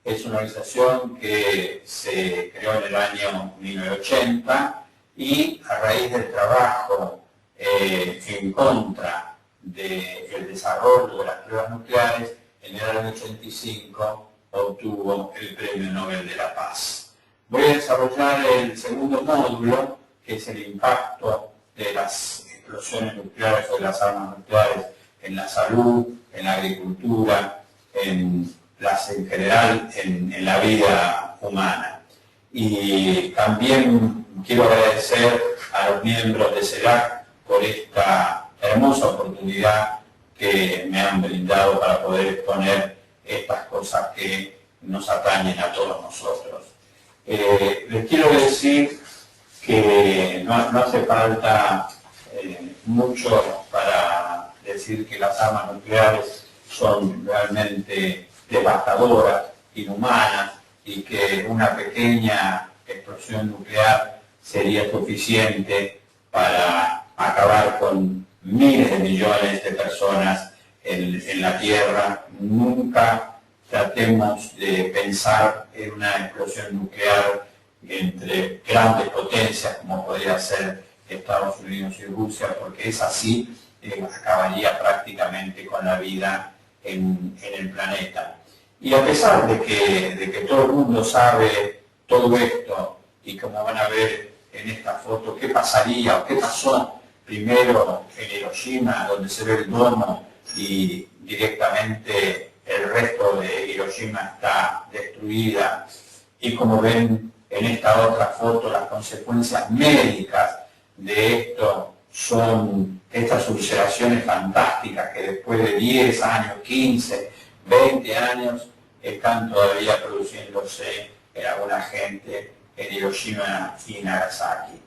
Es una organización que se creó en el año 1980 y a raíz del trabajo en contra del desarrollo de las pruebas nucleares, en el año 85 obtuvo el Premio Nobel de la Paz. Voy a desarrollar el segundo módulo, que es el impacto de las explosiones nucleares o de las armas nucleares en la salud, en la agricultura, en general en la vida humana. Y también quiero agradecer a los miembros de CELAC por esta hermosa oportunidad que me han brindado para poder exponer estas cosas que nos atañen a todos nosotros. Les quiero decir que no hace falta mucho para decir que las armas nucleares son realmente devastadoras, inhumanas, y que una pequeña explosión nuclear sería suficiente para acabar con miles de millones de personas en la Tierra. Nunca tratemos de pensar en una explosión nuclear entre grandes potencias como podría ser Estados Unidos y Rusia, porque es así, acabaría prácticamente con la vida en el planeta. Y a pesar de que todo el mundo sabe todo esto, y como van a ver en esta foto, qué pasaría o qué pasó primero en Hiroshima, donde se ve el domo y directamente el resto de Hiroshima está destruida, y como ven en esta otra foto, las consecuencias médicas de esto son estas ulceraciones fantásticas que después de 10 años, 15, 20 años, están todavía produciéndose en alguna gente en Hiroshima y Nagasaki.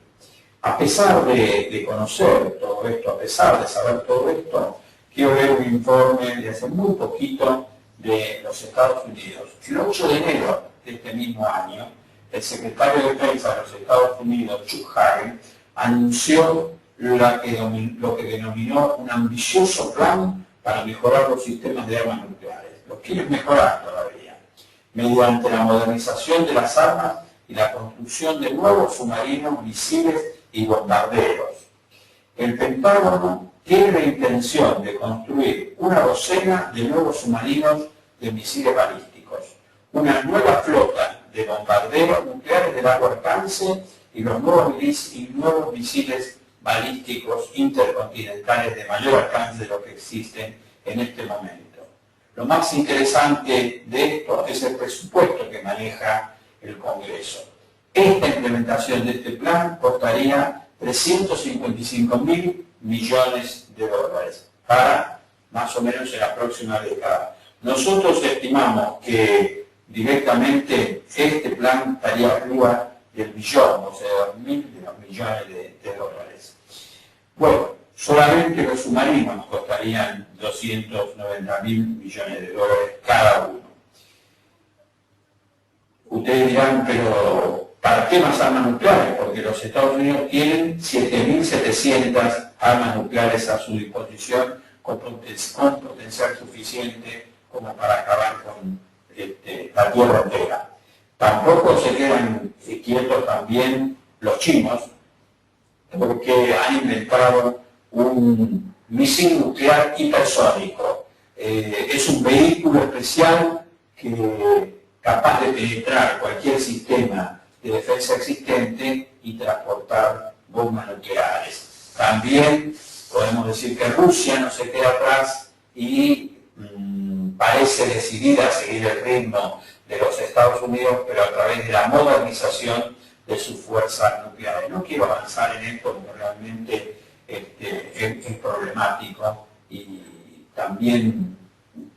A pesar de conocer todo esto, a pesar de saber todo esto, quiero ver un informe de hace muy poquito de los Estados Unidos. El 8 de enero de este mismo año, el secretario de Defensa de los Estados Unidos, Chuck Hagel, anunció lo que denominó un ambicioso plan para mejorar los sistemas de armas nucleares. Los quieren mejorar todavía, mediante la modernización de las armas y la construcción de nuevos submarinos, misiles y bombarderos. El Pentágono tiene la intención de construir una docena de nuevos submarinos de misiles balísticos, una nueva flota de bombarderos nucleares de largo alcance y los nuevos misiles balísticos intercontinentales de mayor alcance de lo que existen en este momento. Lo más interesante de esto es el presupuesto que maneja el Congreso. Esta implementación de este plan costaría 355.000 millones de dólares para más o menos en la próxima década. Nosotros estimamos que directamente este plan estaría arriba del billón, o sea, de los millones de dólares. Bueno, solamente los submarinos costarían 290.000 millones de dólares cada uno. Ustedes dirán, pero ¿para qué más armas nucleares? Porque los Estados Unidos tienen 7.700 armas nucleares a su disposición con potencial suficiente como para acabar con la Tierra entera. Tampoco se quedan quietos también los chinos, porque han inventado un misil nuclear hipersónico. Es un vehículo especial capaz de penetrar cualquier sistema de defensa existente y transportar bombas nucleares. También podemos decir que Rusia no se queda atrás y parece decidida a seguir el ritmo de los Estados Unidos, pero a través de la modernización de sus fuerzas nucleares. No quiero avanzar en esto porque realmente es problemático, y también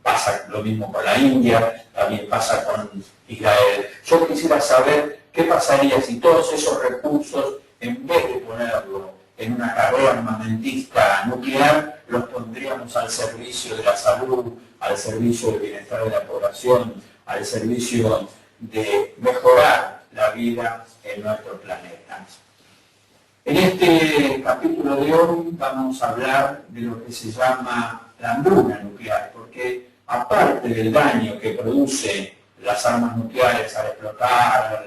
pasa lo mismo con la India, también pasa con Israel. Yo quisiera saber qué pasaría si todos esos recursos, en vez de ponerlo en una carrera armamentista nuclear, los pondríamos al servicio de la salud, al servicio del bienestar de la población, al servicio de mejorar la vida en nuestro planeta. En este capítulo de hoy vamos a hablar de lo que se llama la hambruna nuclear, porque aparte del daño que produce las armas nucleares al explotar,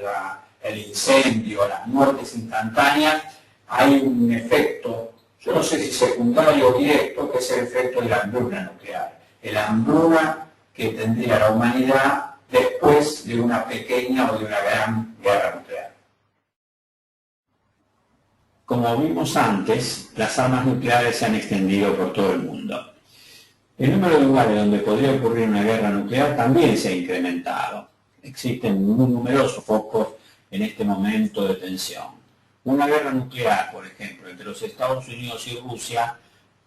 el incendio, las muertes instantáneas, hay un efecto, yo no sé si secundario o directo, que es el efecto de la hambruna nuclear. La hambruna que tendría la humanidad después de una pequeña o de una gran guerra nuclear. Como vimos antes, las armas nucleares se han extendido por todo el mundo. El número de lugares donde podría ocurrir una guerra nuclear también se ha incrementado. Existen muy numerosos focos en este momento de tensión. Una guerra nuclear, por ejemplo, entre los Estados Unidos y Rusia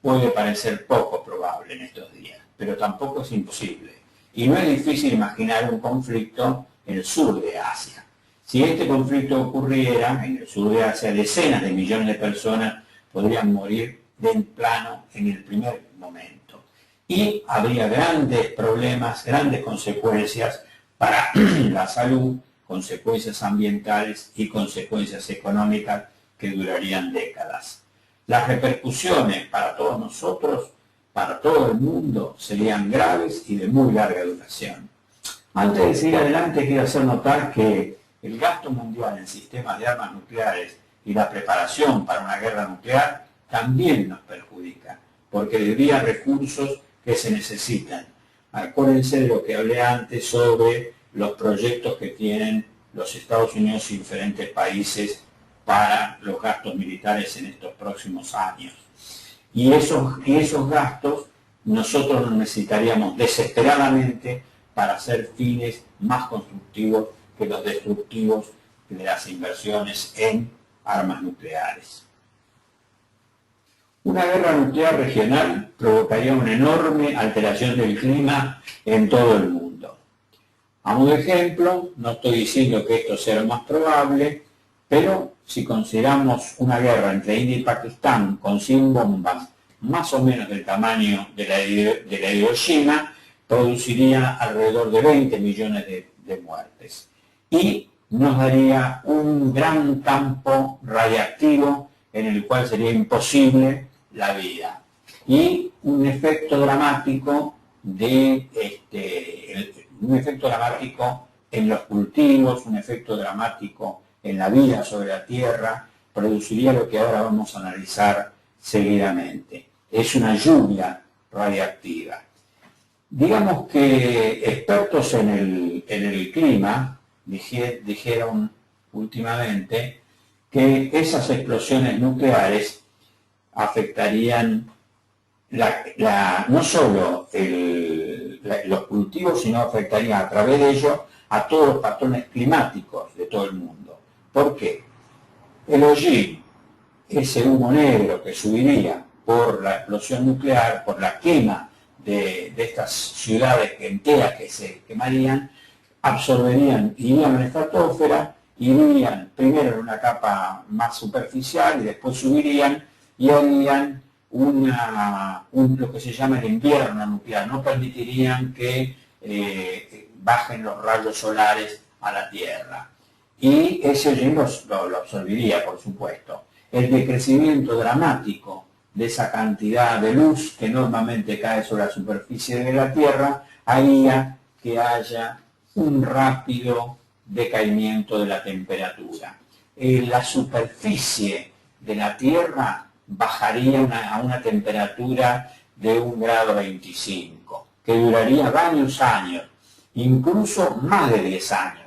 puede parecer poco probable en estos días, pero tampoco es imposible. Y no es difícil imaginar un conflicto en el sur de Asia. Si este conflicto ocurriera en el sur de Asia, decenas de millones de personas podrían morir de plano en el primer momento. Y habría grandes problemas, grandes consecuencias para la salud, consecuencias ambientales y consecuencias económicas que durarían décadas. Las repercusiones para todos nosotros, para todo el mundo, serían graves y de muy larga duración. Antes de seguir adelante, quiero hacer notar que el gasto mundial en sistemas de armas nucleares y la preparación para una guerra nuclear también nos perjudica, porque desvía recursos que se necesitan. Acuérdense de lo que hablé antes sobre los proyectos que tienen los Estados Unidos y diferentes países para los gastos militares en estos próximos años. Y esos gastos nosotros los necesitaríamos desesperadamente para hacer fines más constructivos que los destructivos de las inversiones en armas nucleares. Una guerra nuclear regional provocaría una enorme alteración del clima en todo el mundo. A modo de ejemplo, no estoy diciendo que esto sea lo más probable, pero si consideramos una guerra entre India y Pakistán con 100 bombas más o menos del tamaño de la de Hiroshima, produciría alrededor de 20 millones de muertes. Y nos daría un gran campo radiactivo en el cual sería imposible la vida. Y un efecto dramático en los cultivos, un efecto dramático en la vida sobre la Tierra, produciría lo que ahora vamos a analizar seguidamente. Es una lluvia radiactiva. Digamos que expertos en el clima dijeron últimamente que esas explosiones nucleares afectarían no solo los cultivos, sino afectarían a través de ellos a todos los patrones climáticos de todo el mundo. ¿Por qué? El hollín, ese humo negro que subiría por la explosión nuclear, por la quema de estas ciudades enteras que se quemarían, absorberían, irían a la estratosfera, irían primero en una capa más superficial y después subirían y harían lo que se llama el invierno nuclear. No permitirían que bajen los rayos solares a la Tierra. Y ese hollín lo absorbería, por supuesto. El decrecimiento dramático de esa cantidad de luz que normalmente cae sobre la superficie de la Tierra haría que haya un rápido decaimiento de la temperatura. La superficie de la Tierra bajaría a una temperatura de 1,25 grados, que duraría varios años, incluso más de 10 años.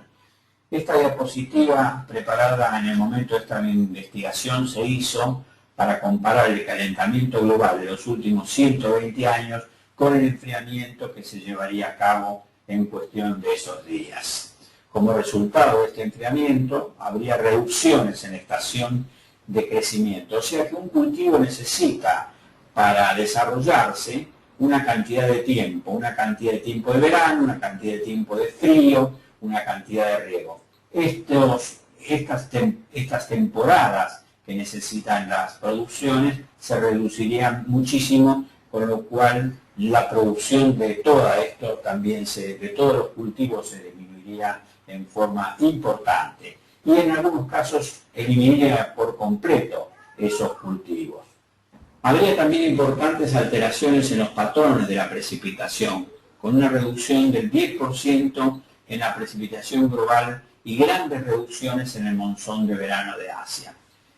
Esta diapositiva, preparada en el momento de esta investigación, se hizo para comparar el calentamiento global de los últimos 120 años con el enfriamiento que se llevaría a cabo en cuestión de esos días. Como resultado de este enfriamiento, habría reducciones en la estación de crecimiento. O sea que un cultivo necesita, para desarrollarse, una cantidad de tiempo de verano, una cantidad de tiempo de frío, una cantidad de riego. Estas temporadas que necesitan las producciones se reducirían muchísimo, con lo cual la producción de todo esto también de todos los cultivos se disminuiría en forma importante y en algunos casos eliminaría por completo esos cultivos. Habría también importantes alteraciones en los patrones de la precipitación, con una reducción del 10% en la precipitación global y grandes reducciones en el monzón de verano de Asia.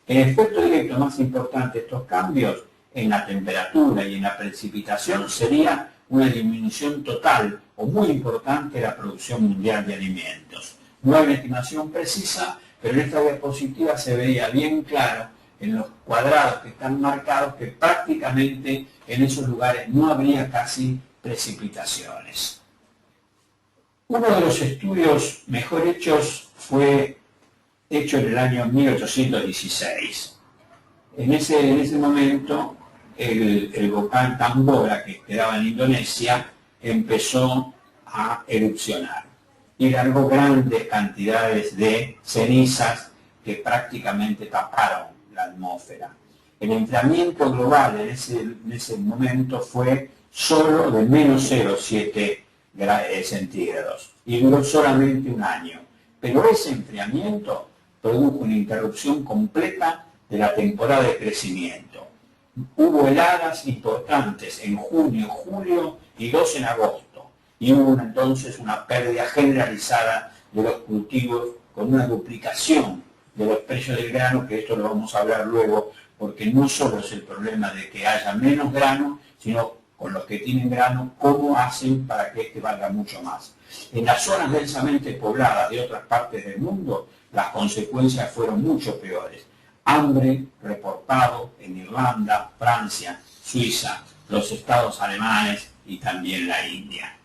El efecto directo más importante de estos cambios en la temperatura y en la precipitación sería una disminución total o muy importante de la producción mundial de alimentos. No hay una estimación precisa, pero en esta diapositiva se veía bien claro en los cuadrados que están marcados que prácticamente en esos lugares no habría casi precipitaciones. Uno de los estudios mejor hechos fue hecho en el año 1816. En ese momento el volcán Tambora, que quedaba en Indonesia, empezó a erupcionar y largó grandes cantidades de cenizas que prácticamente taparon la atmósfera. El enfriamiento global en ese momento fue solo de menos 0,7 centígrados y duró solamente un año. Pero ese enfriamiento produjo una interrupción completa de la temporada de crecimiento. Hubo heladas importantes en junio, julio y 2 en agosto. Y hubo entonces una pérdida generalizada de los cultivos con una duplicación de los precios del grano, que esto lo vamos a hablar luego, porque no solo es el problema de que haya menos grano, sino con los que tienen grano, cómo hacen para que este valga mucho más. En las zonas densamente pobladas de otras partes del mundo, las consecuencias fueron mucho peores. Hambre reportado en Irlanda, Francia, Suiza, los estados alemanes y también la India.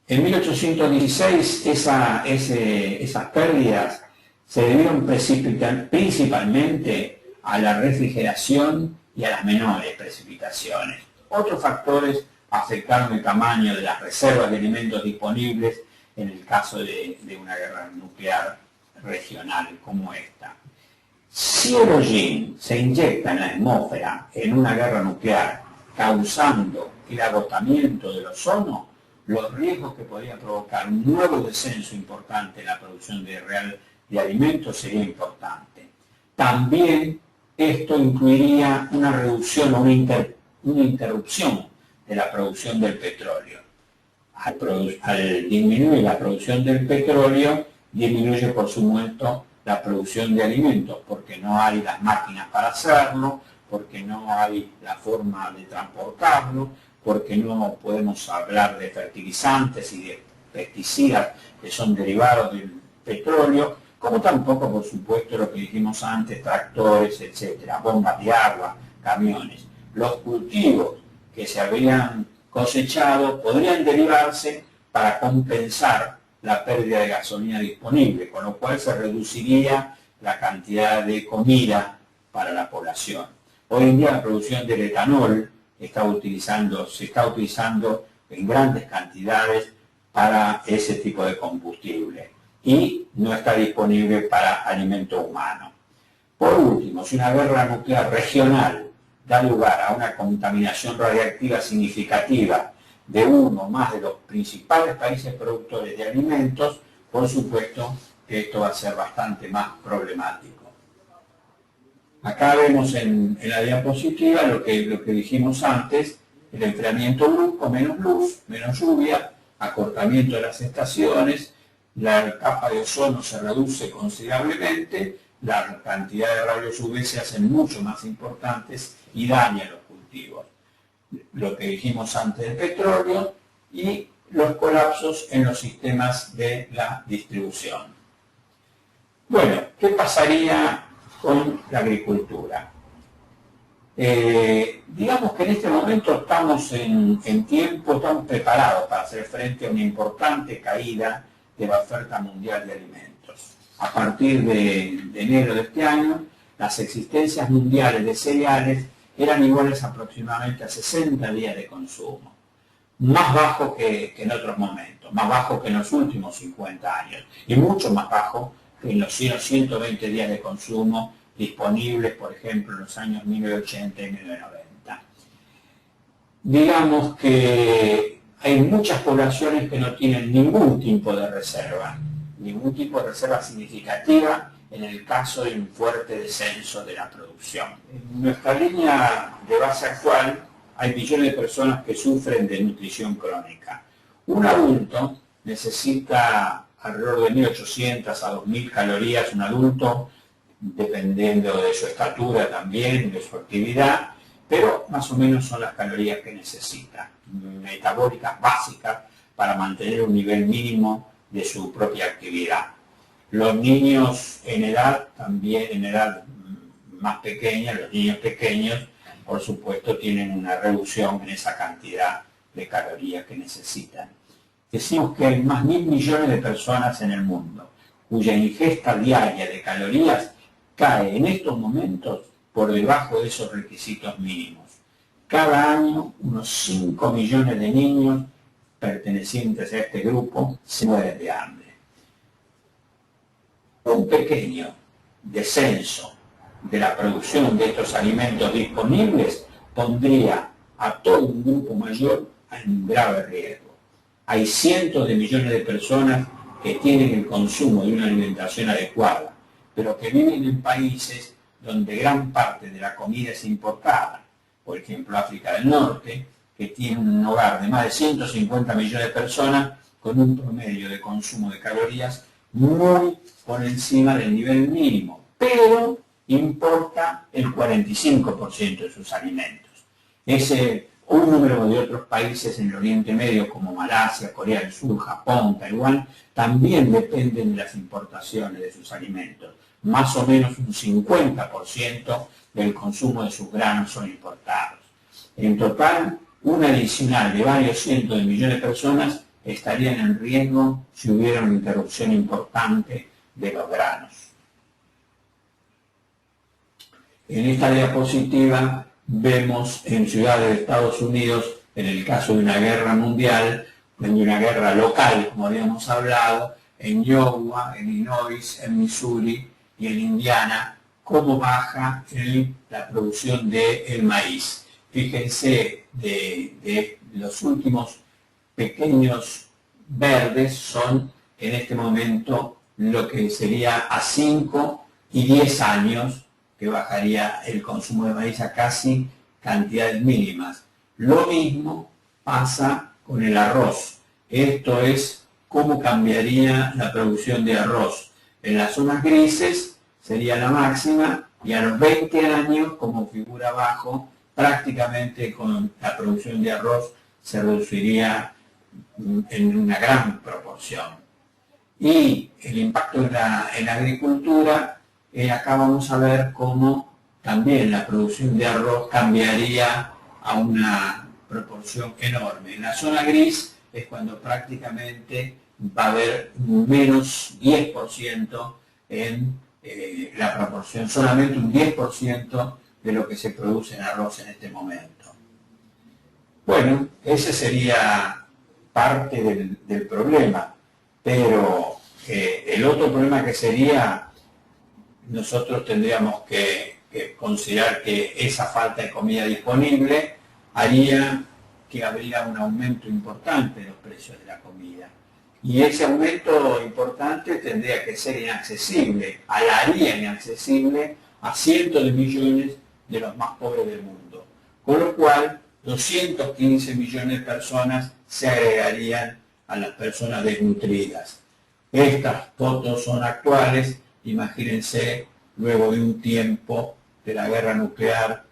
En 1816 esas pérdidas se debieron principalmente a la refrigeración y a las menores precipitaciones. Otros factores afectaron el tamaño de las reservas de alimentos disponibles en el caso de una guerra nuclear regional como esta. Si el hollín se inyecta en la atmósfera en una guerra nuclear, causando el agotamiento del ozono, los riesgos que podría provocar un nuevo descenso importante en la producción de alimentos sería importante. También esto incluiría una reducción o una interrupción de la producción del petróleo. Al disminuir la producción del petróleo, disminuye por supuesto la producción de alimentos, porque no hay las máquinas para hacerlo, porque no hay la forma de transportarlo, porque no podemos hablar de fertilizantes y de pesticidas que son derivados del petróleo, como tampoco, por supuesto, lo que dijimos antes, tractores, etcétera, bombas de agua, camiones. Los cultivos que se habrían cosechado podrían derivarse para compensar la pérdida de gasolina disponible, con lo cual se reduciría la cantidad de comida para la población. Hoy en día la producción del etanol se está utilizando en grandes cantidades para ese tipo de combustible y no está disponible para alimento humano. Por último, si una guerra nuclear regional da lugar a una contaminación radiactiva significativa de uno o más de los principales países productores de alimentos, por supuesto que esto va a ser bastante más problemático. Acá vemos en la diapositiva lo que dijimos antes, el enfriamiento brusco, menos luz, menos lluvia, acortamiento de las estaciones, la capa de ozono se reduce considerablemente, la cantidad de rayos UV se hacen mucho más importantes y dañan los cultivos. Lo que dijimos antes del petróleo y los colapsos en los sistemas de la distribución. Bueno, ¿qué pasaría con la agricultura? Digamos que en este momento estamos en tiempo, estamos preparados para hacer frente a una importante caída de la oferta mundial de alimentos. A partir de enero de este año, las existencias mundiales de cereales eran iguales aproximadamente a 60 días de consumo, más bajo que en otros momentos, más bajo que en los últimos 50 años y mucho más bajo que en los 120 días de consumo disponibles, por ejemplo, en los años 1980 y 1990. Digamos que hay muchas poblaciones que no tienen ningún tipo de reserva significativa en el caso de un fuerte descenso de la producción. En nuestra línea de base actual hay millones de personas que sufren de nutrición crónica. Un adulto necesita alrededor de 1.800 a 2.000 calorías, un adulto, dependiendo de su estatura también, de su actividad, pero más o menos son las calorías que necesita, metabólicas básicas para mantener un nivel mínimo de su propia actividad. Los niños en edad, también en edad más pequeña, los niños pequeños, por supuesto, tienen una reducción en esa cantidad de calorías que necesitan. Decimos que hay más 1.000 millones de personas en el mundo cuya ingesta diaria de calorías cae en estos momentos por debajo de esos requisitos mínimos. Cada año, unos 5 millones de niños pertenecientes a este grupo se mueren de hambre. Un pequeño descenso de la producción de estos alimentos disponibles pondría a todo un grupo mayor en grave riesgo. Hay cientos de millones de personas que tienen el consumo de una alimentación adecuada, pero que viven en países donde gran parte de la comida es importada. Por ejemplo, África del Norte, que tiene un hogar de más de 150 millones de personas con un promedio de consumo de calorías muy por encima del nivel mínimo, pero importa el 45% de sus alimentos. Un número de otros países en el Oriente Medio, como Malasia, Corea del Sur, Japón, Taiwán, también dependen de las importaciones de sus alimentos. Más o menos un 50% del consumo de sus granos son importados. En total, un adicional de varios cientos de millones de personas estarían en riesgo si hubiera una interrupción importante de los granos. En esta diapositiva vemos en ciudades de Estados Unidos, en el caso de una guerra mundial, de una guerra local, como habíamos hablado, en Iowa, en Illinois, en Missouri y en Indiana, cómo baja la producción del maíz. Fíjense, de los últimos pequeños verdes son en este momento lo que sería a 5 y 10 años que bajaría el consumo de maíz a casi cantidades mínimas. Lo mismo pasa con el arroz. Esto es cómo cambiaría la producción de arroz. En las zonas grises sería la máxima y a los 20 años, como figura abajo, prácticamente con la producción de arroz se reduciría en una gran proporción. Y el impacto en la agricultura, acá vamos a ver cómo también la producción de arroz cambiaría a una proporción enorme. En la zona gris es cuando prácticamente va a haber menos 10% en la proporción, solamente un 10% de lo que se produce en arroz en este momento. Bueno, ese sería parte del problema, pero el otro problema que sería, nosotros tendríamos que considerar que esa falta de comida disponible haría que habría un aumento importante de los precios de la comida. Y ese aumento importante tendría que ser inaccesible, haría inaccesible a cientos de millones de los más pobres del mundo. Con lo cual, 215 millones de personas se agregarían a las personas desnutridas. Estas fotos son actuales, imagínense, luego de un tiempo de la guerra nuclear,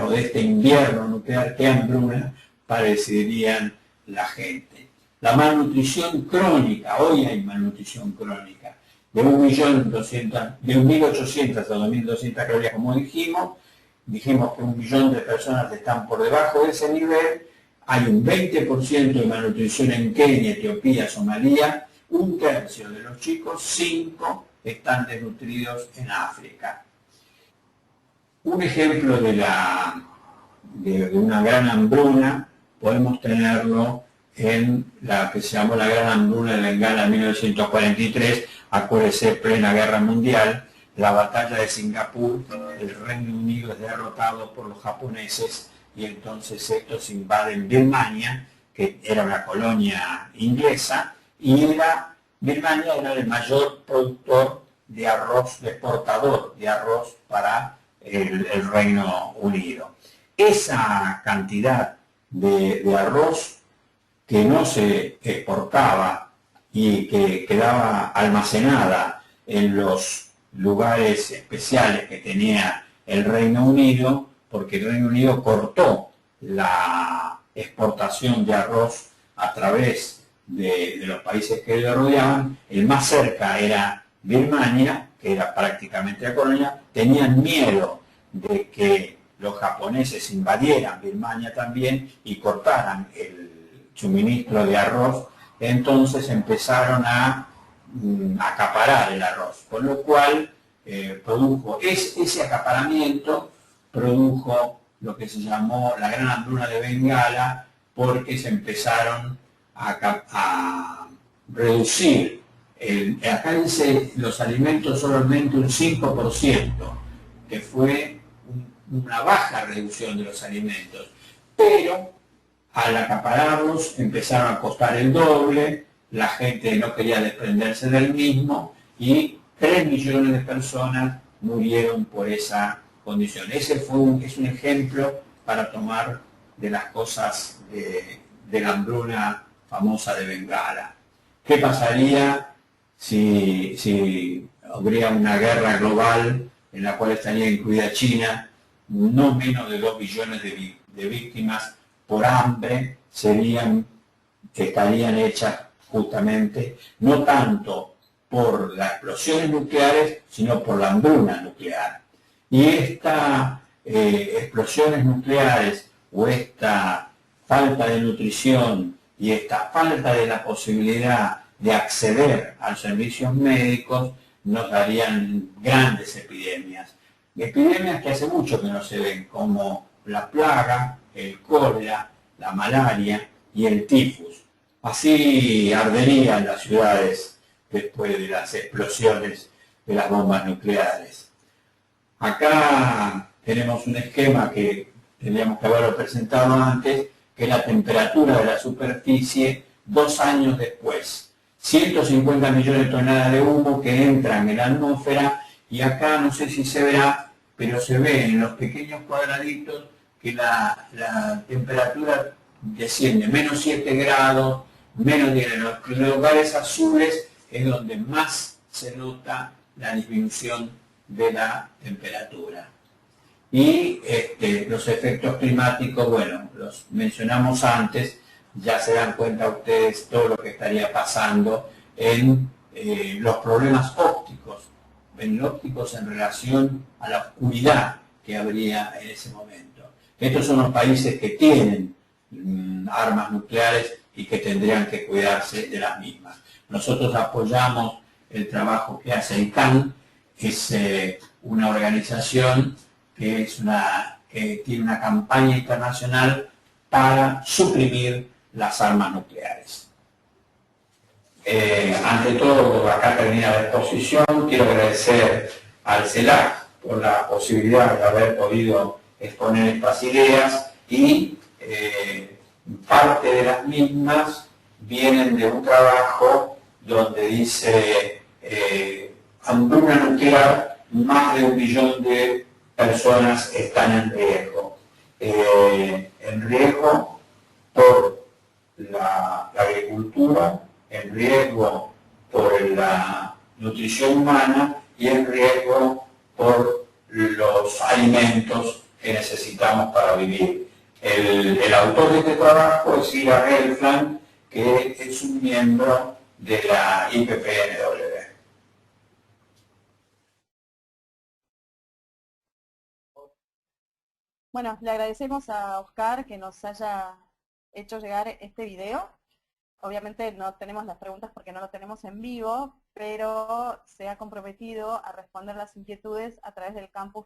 o de este invierno nuclear, qué hambruna padecerían la gente. La malnutrición crónica, hoy hay malnutrición crónica, de 1.800.000 a 2.200 calorías, como dijimos que 1 millón de personas están por debajo de ese nivel, hay un 20% de malnutrición en Kenia, Etiopía, Somalia, un tercio de los chicos, 5 están desnutridos en África. Un ejemplo de una gran hambruna podemos tenerlo en la que se llamó la gran hambruna de Bengala en 1943, acuérdese, plena guerra mundial, la batalla de Singapur, el Reino Unido es derrotado por los japoneses y entonces estos invaden Birmania, que era una colonia inglesa, y Birmania era el mayor productor de arroz, exportador de arroz para el Reino Unido. esa cantidad de arroz que no se exportaba y que quedaba almacenada en los lugares especiales que tenía el Reino Unido, porque el Reino Unido cortó la exportación de arroz a través de los países que lo rodeaban. El más cerca era Birmania, que era prácticamente la colonia. Tenían miedo de que los japoneses invadieran Birmania también y cortaran el suministro de arroz, entonces empezaron a acaparar el arroz, con lo cual ese acaparamiento produjo lo que se llamó la gran hambruna de Bengala, porque se empezaron a reducir, acá dice los alimentos solamente un 5%, que fue una baja reducción de los alimentos, pero al acapararlos empezaron a costar el doble, la gente no quería desprenderse del mismo y 3 millones de personas murieron por esa condición. Ese es un ejemplo para tomar de las cosas de la hambruna famosa de Bengala. ¿Qué pasaría si habría una guerra global en la cual estaría incluida China? No menos de 2 billones de víctimas por hambre estarían hechas justamente, no tanto por las explosiones nucleares, sino por la hambruna nuclear. Y estas explosiones nucleares o esta falta de nutrición y esta falta de la posibilidad de acceder a los servicios médicos nos darían grandes epidemias. Epidemias que hace mucho que no se ven, como la plaga, el cólera, la malaria y el tifus. Así arderían las ciudades después de las explosiones de las bombas nucleares. Acá tenemos un esquema que tendríamos que haberlo presentado antes, que es la temperatura de la superficie 2 años después. 150 millones de toneladas de humo que entran en la atmósfera, y acá no sé si se verá, pero se ve en los pequeños cuadraditos que la temperatura desciende menos 7 grados, menos 10. En los lugares azules es donde más se nota la disminución de la temperatura. Y los efectos climáticos, bueno, los mencionamos antes, ya se dan cuenta ustedes todo lo que estaría pasando en los problemas ópticos, en relación a la oscuridad que habría en ese momento. Estos son los países que tienen armas nucleares y que tendrían que cuidarse de las mismas. Nosotros apoyamos el trabajo que hace ICANN, que es una organización que tiene una campaña internacional para suprimir las armas nucleares. Ante todo, acá termina la exposición. Quiero agradecer al CELAC por la posibilidad de haber podido exponer estas ideas, y parte de las mismas vienen de un trabajo donde dice hambruna nuclear, más de 1 millón de personas están en riesgo. En riesgo por la agricultura, en riesgo por la nutrición humana y en riesgo por los alimentos que necesitamos para vivir. El autor de este trabajo es Ira Gelfand, que es un miembro de la IPPNW. Bueno, le agradecemos a Oscar que nos haya hecho llegar este video. Obviamente no tenemos las preguntas porque no lo tenemos en vivo, pero se ha comprometido a responder las inquietudes a través del campus